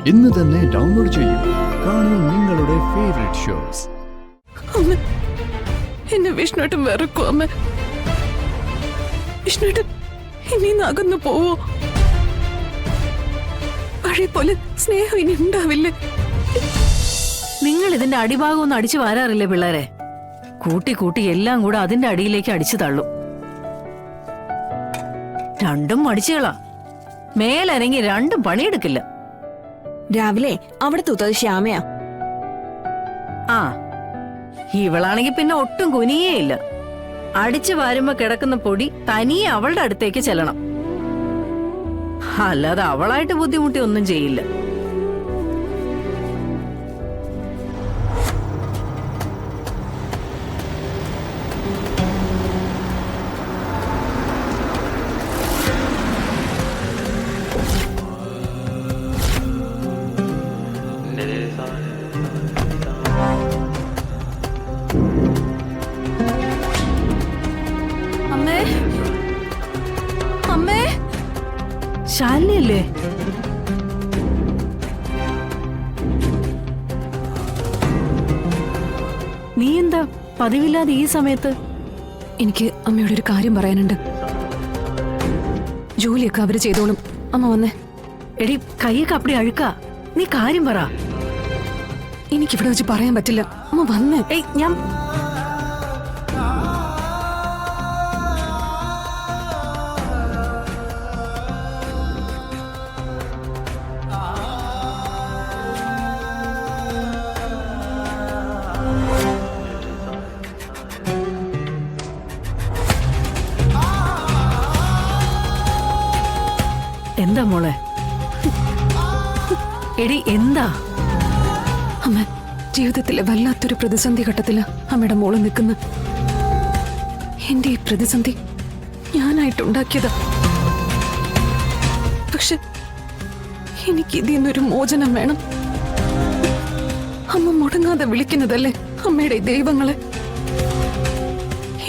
ഇന്ന് തന്നെ ഡൗൺലോഡ് ചെയ്യൂ. കാണൂ നിങ്ങളുടെ ഫേവറേറ്റ് ഷോസ്. അമ്മ, എന്നെ വിഷ്ണുട്ടും വെറുക്കും അമ്മ. വിഷ്ണുട്ട് ഇനി അകന്നു പോവോ? പഴയ പോലെ സ്നേഹം ഇനി ഉണ്ടാവില്ലേ? നിങ്ങൾ ഇതിന്റെ അടിഭാഗം ഒന്നും അടിച്ചു വാരാറില്ലേ പിള്ളേരെ? കൂട്ടി കൂട്ടി എല്ലാം കൂടെ അതിന്റെ അടിയിലേക്ക് അടിച്ചു തള്ളും. രണ്ടും അടിച്ചുകളാ. മേലനങ്ങി രണ്ടും പണിയെടുക്കില്ല. രാവിലെ അവിടെ തൂത്തത് ശ്യാമയാ. ആ, ഇവളാണെങ്കി പിന്നെ ഒട്ടും കുനിയേയില്ല. അടിച്ചു വാരുമ്പോ കിടക്കുന്ന പൊടി തനിയെ അവളുടെ അടുത്തേക്ക് ചെല്ലണം. അല്ലാതെ അവളായിട്ട് ബുദ്ധിമുട്ടി ഒന്നും ചെയ്യില്ല. അമ്മേ, അമ്മേ, ശാലിനിയല്ലേ? നീ എന്താ പതിവില്ലാതെ ഈ സമയത്ത്? എനിക്ക് അമ്മയോട് ഒരു കാര്യം പറയാനുണ്ട്. ജോലിയൊക്കെ അവര് ചെയ്തോളും. അമ്മ വന്നേ. എടി, കൈയൊക്കെ അപ്പടി അഴുക്കാ. നീ കാര്യം പറ. എനിക്കിവിടെ വെച്ച് പറയാൻ പറ്റില്ല. അമ്മ വന്നേ. ഏയ്, ഞാൻ എന്താ മോളെ? എടി, എന്താ? അമ്മ, ജീവിതത്തിലെ വല്ലാത്തൊരു പ്രതിസന്ധി ഘട്ടത്തില് അമ്മയുടെ മോള് നിൽക്കുന്ന. എന്റെ ഈ പ്രതിസന്ധി ഞാനായിട്ടുണ്ടാക്കിയതാ. പക്ഷെ എനിക്ക് ഇതിൽ നിന്നൊരു മോചനം വേണം. അമ്മ മുടങ്ങാതെ വിളിക്കുന്നതല്ലേ അമ്മയുടെ ദൈവങ്ങളെ.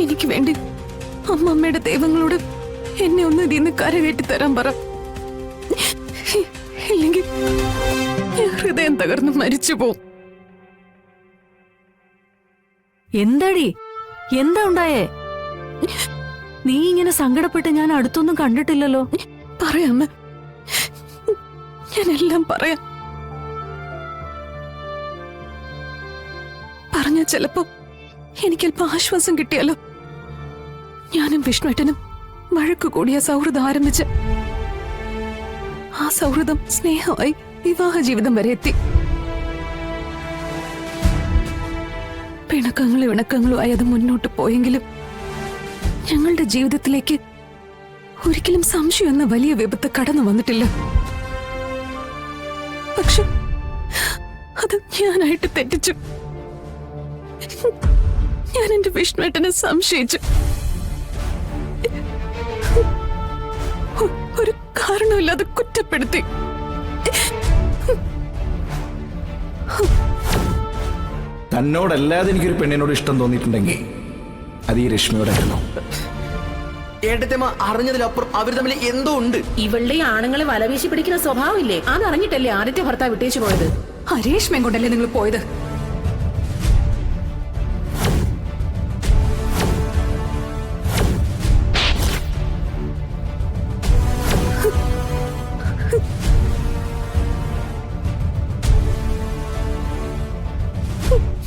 എനിക്ക് വേണ്ടി അമ്മ അമ്മയുടെ ദൈവങ്ങളോട് എന്നെ ഒന്ന് ഇതിൽ നിന്ന് കരകയറ്റി തരാൻ പറ. ഇല്ലെങ്കിൽ ഹൃദയം തകർന്ന് മരിച്ചു പോവും. എന്താടി, എന്താ ഉണ്ടായേ? നീ ഇങ്ങനെ സങ്കടപ്പെട്ട് ഞാൻ അടുത്തൊന്നും കണ്ടിട്ടില്ലല്ലോ. പറയാമ, ഞാനെല്ലാം പറയാം. പറഞ്ഞ ചിലപ്പോ എനിക്കല്പം ആശ്വാസം കിട്ടിയല്ലോ. ഞാനും വിഷ്ണുവേട്ടനും വഴക്കു കൂടിയ സൗഹൃദം ആരംഭിച്ച് ആ സൗഹൃദം സ്നേഹമായി വിവാഹ ജീവിതം വരെ എത്തി. പിണക്കങ്ങളും ഇണക്കങ്ങളുമായി അത് മുന്നോട്ട് പോയെങ്കിലും ഞങ്ങളുടെ ജീവിതത്തിലേക്ക് ഒരിക്കലും സംശയം എന്ന വലിയ വിപത്ത് കടന്നു വന്നിട്ടില്ല. പക്ഷെ അത് ഞാനായിട്ട് തെറ്റിച്ചു. ഞാൻ എന്റെ വിഷ്ണുവേട്ടനെ സംശയിച്ചു. ഒരു കാരണമില്ലാതെ കുറ്റപ്പെടുത്തി. തന്നോടല്ലാതെ എനിക്കൊരു പെണ്ണിനോട് ഇഷ്ടം തോന്നിയിട്ടുണ്ടെങ്കിൽ അത് ഈ രശ്മിയോടായിരുന്നു. ഏട്ടത്തേമ്മ അറിഞ്ഞതിലപ്പുറം അവർ തമ്മിൽ എന്തോ ഉണ്ട്. ഇവളുടെ ആണുങ്ങളെ വലവീശി പിടിക്കുന്ന സ്വഭാവമില്ലേ? അതറിഞ്ഞിട്ടല്ലേ ആദ്യത്തെ ഭർത്താവ് വിട്ടേച്ചു പോയത്? രേഷ്മയും കൊണ്ടല്ലേ നിങ്ങൾ പോയത്?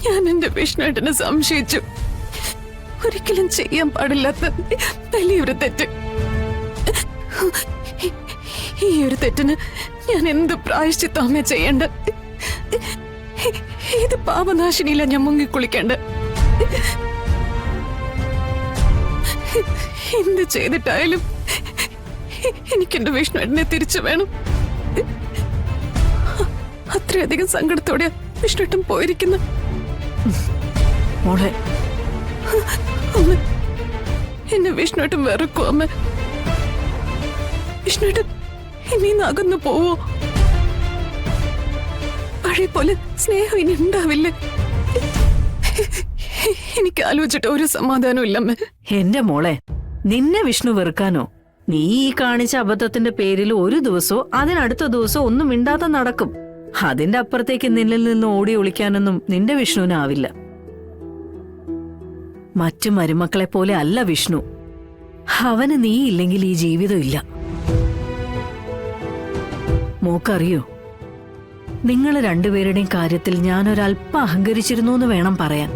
ഞാൻ എന്റെ വിഷ്ണുവേട്ടനെ സംശയിച്ചു. ഒരിക്കലും ചെയ്യാൻ പാടില്ലാത്ത വലിയൊരു തെറ്റ്. ഈ ഒരു തെറ്റിന് ഞാൻ എന്ത് പ്രായശ്ചിത്തമേ ചെയ്യേണ്ട? ഏത് പാപനാശിനിയില്ല ഞാൻ മുങ്ങിക്കുളിക്കേണ്ട? എന്ത് ചെയ്തിട്ടായാലും എനിക്കെന്റെ വിഷ്ണുവേട്ടനെ തിരിച്ചു വേണം. അത്രയധികം സങ്കടത്തോടെ വിഷ്ണുവേട്ടൻ പോയിരിക്കുന്നു. മോളെ, അമ്മ, എന്നെ വിഷ്ണുവേട്ടൻ വെറുക്കും അമ്മ. വിഷ്ണുവേട്ടൻ ഇനി അകന്നു പോവോ? പഴയ പോലെ സ്നേഹം ഇനി ഉണ്ടാവില്ലേ? എനിക്ക് ആലോചിച്ചിട്ട് ഒരു സമാധാനം ഇല്ലമ്മ. എന്റെ മോളെ, നിന്നെ വിഷ്ണു വെറുക്കാനോ? നീ ഈ കാണിച്ച അബദ്ധത്തിന്റെ പേരിൽ ഒരു ദിവസവും അതിനടുത്ത ദിവസവും ഒന്നും മിണ്ടാതെ നടക്കും. അതിന്റെ അപ്പുറത്തേക്ക് നിന്നിൽ നിന്ന് ഓടി ഒളിക്കാനൊന്നും നിന്റെ വിഷ്ണുവിനാവില്ല. മറ്റു മരുമക്കളെ പോലെ അല്ല വിഷ്ണു. അവന് നീ ഇല്ലെങ്കിൽ ഈ ജീവിതം ഇല്ല. മോക്കറിയോ, നിങ്ങൾ രണ്ടുപേരുടെയും കാര്യത്തിൽ ഞാനൊരല്പം അഹങ്കരിച്ചിരുന്നു എന്ന് വേണം പറയാൻ.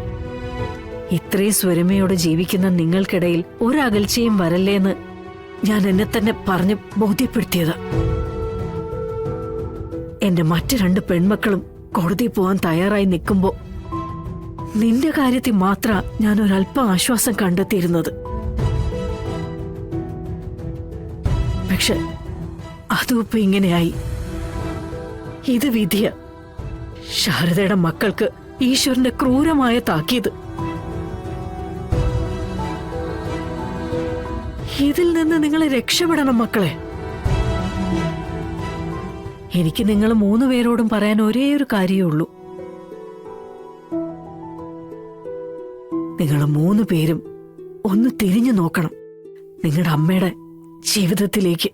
ഇത്രയും സ്വരമയോടെ ജീവിക്കുന്ന നിങ്ങൾക്കിടയിൽ ഒരകൽച്ചയും വരല്ലേന്ന് ഞാൻ എന്നെ തന്നെ പറഞ്ഞ് ബോധ്യപ്പെടുത്തിയത്. എന്റെ മറ്റു 2 പെൺമക്കളും കോടതിയിൽ പോവാൻ തയ്യാറായി നിൽക്കുമ്പോ നിന്റെ കാര്യത്തിൽ മാത്ര ഞാൻ ഒരല്പം ആശ്വാസം കണ്ടെത്തിയിരുന്നത്. പക്ഷെ അതും ഇപ്പൊ ഇങ്ങനെയായി. ഇത് വിധിയ. ശാരദയുടെ മക്കൾക്ക് ഈശ്വരന്റെ ക്രൂരമായ താക്കീത്. ഇതിൽ നിന്ന് നിങ്ങൾ രക്ഷപ്പെടണം മക്കളെ. എനിക്ക് നിങ്ങൾ 3 പേരോടും പറയാൻ ഒരേ ഒരു കാര്യമേ ഉള്ളൂ. നിങ്ങൾ 3 പേരും ഒന്ന് തിരിഞ്ഞു നോക്കണം നിങ്ങളുടെ അമ്മയുടെ ജീവിതത്തിലേക്ക്.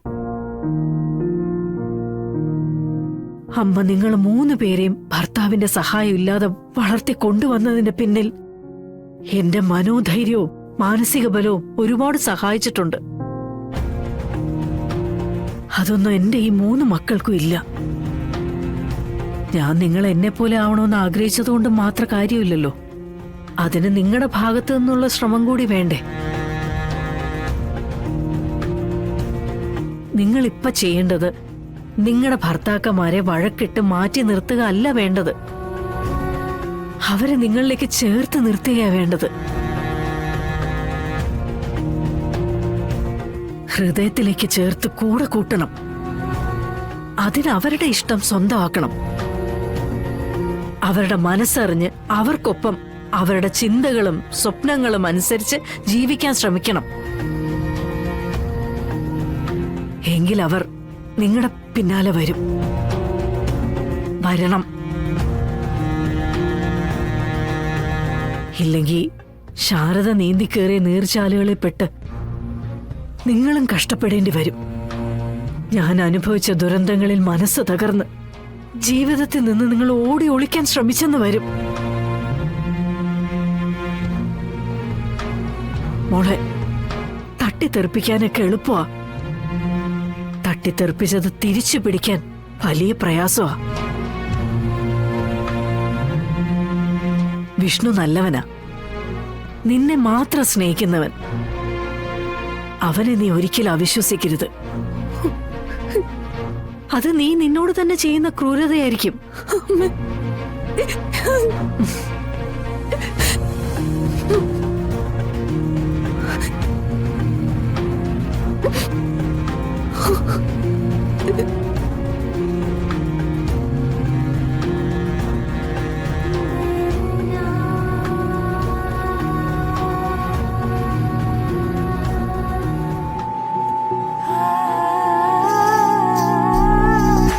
അമ്മ നിങ്ങൾ 3 പേരെയും ഭർത്താവിന്റെ സഹായം ഇല്ലാതെ വളർത്തി കൊണ്ടുവന്നതിന്റെ പിന്നിൽ എന്റെ മനോധൈര്യവും മാനസിക ബലവും ഒരുപാട് സഹായിച്ചിട്ടുണ്ട്. അതൊന്നും എന്റെ ഈ 3 മക്കൾക്കും ഇല്ല. ഞാൻ നിങ്ങൾ എന്നെ പോലെ ആവണമെന്ന് ആഗ്രഹിച്ചതുകൊണ്ട് മാത്രം കാര്യമില്ലല്ലോ. അതിന് നിങ്ങളുടെ ഭാഗത്തു നിന്നുള്ള ശ്രമം കൂടി വേണ്ടേ? നിങ്ങൾ ഇപ്പൊ ചെയ്യേണ്ടത് നിങ്ങളുടെ ഭർത്താക്കന്മാരെ വഴക്കിട്ട് മാറ്റി നിർത്തുക അല്ല വേണ്ടത്. അവരെ നിങ്ങളിലേക്ക് ചേർത്ത് നിർത്തുകയാ വേണ്ടത്. ഹൃദയത്തിലേക്ക് ചേർത്ത് കൂടെ കൂട്ടണം. അതിന് അവരുടെ ഇഷ്ടം സ്വന്തമാക്കണം. അവരുടെ മനസ്സറിഞ്ഞ് അവർക്കൊപ്പം അവരുടെ ചിന്തകളും സ്വപ്നങ്ങളും അനുസരിച്ച് ജീവിക്കാൻ ശ്രമിക്കണം. എങ്കിൽ അവർ നിങ്ങളുടെ പിന്നാലെ വരണം. ഇല്ലെങ്കിൽ ശാരദ നീന്തിക്കേറിയ നീർച്ചാലുകളിൽ പെട്ട് നിങ്ങളും കഷ്ടപ്പെടേണ്ടി വരും. ഞാൻ അനുഭവിച്ച ദുരന്തങ്ങളിൽ മനസ്സ് തകർന്ന് ജീവിതത്തിൽ നിന്ന് നിങ്ങൾ ഓടി ഒളിക്കാൻ ശ്രമിച്ചെന്ന് വരും. മോളെ, തട്ടിത്തെറിപ്പിക്കാനൊക്കെ എളുപ്പമാ. തട്ടിത്തെറിപ്പിച്ചത് തിരിച്ചു പിടിക്കാൻ വലിയ പ്രയാസമാ. വിഷ്ണു നല്ലവനാ, നിന്നെ മാത്രം സ്നേഹിക്കുന്നവൻ. അവനെ നീ ഒരിക്കലും അവിശ്വസിക്കരുത്. അത് നീ നിന്നോട് തന്നെ ചെയ്യുന്ന ക്രൂരതയായിരിക്കും.